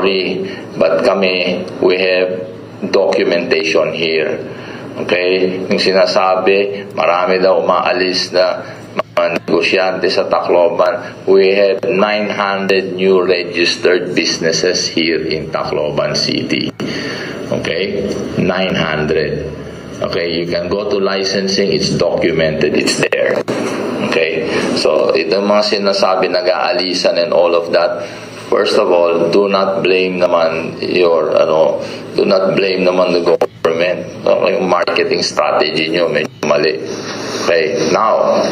sorry, but kami, we have documentation here. Okay? Yung sinasabi, marami daw umaalis na mga negosyante sa Tacloban. We have 900 new registered businesses here in Tacloban City. Okay? 900. Okay? You can go to licensing. It's documented. It's there. Okay? So, itong mga sinasabi, nag-aalisan and all of that, first of all, do not blame naman do not blame naman the government. Yung marketing strategy nyo, medyo mali. Okay, now,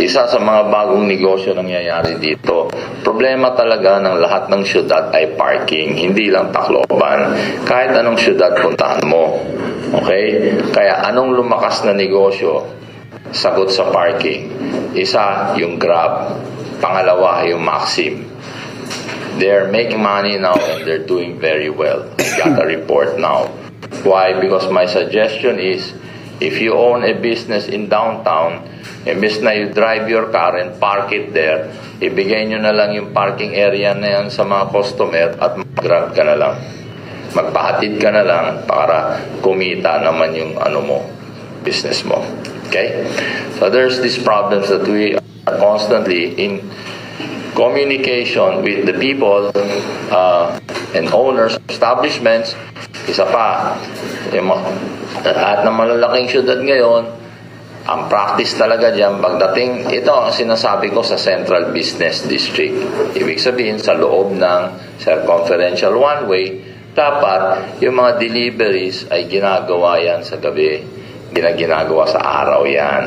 isa sa mga bagong negosyo nangyayari dito, problema talaga ng lahat ng syudad ay parking, hindi lang Tacloban. Kahit anong syudad puntahan mo. Okay? Kaya anong lumakas na negosyo? Sagot sa parking. Isa, yung Grab. Pangalawa, yung Maxim. They're making money now and they're doing very well. I got a report now. Why? Because my suggestion is, if you own a business in downtown, imbes na you drive your car and park it there, ibigay nyo na lang yung parking area na yan sa mga customer at mag-grab ka na lang. Magpahatid ka na lang para kumita naman yung business mo. Okay? So there's these problems that we are constantly in communication with the people and owners of establishments. Isa pa, lahat ng malalaking syudad ngayon, ang practice talaga dyan, pagdating, ito ang sinasabi ko sa Central Business District. Ibig sabihin, sa loob ng circumferential one-way, dapat yung mga deliveries ay ginagawa yan sa gabi. Ginagawa sa araw yan.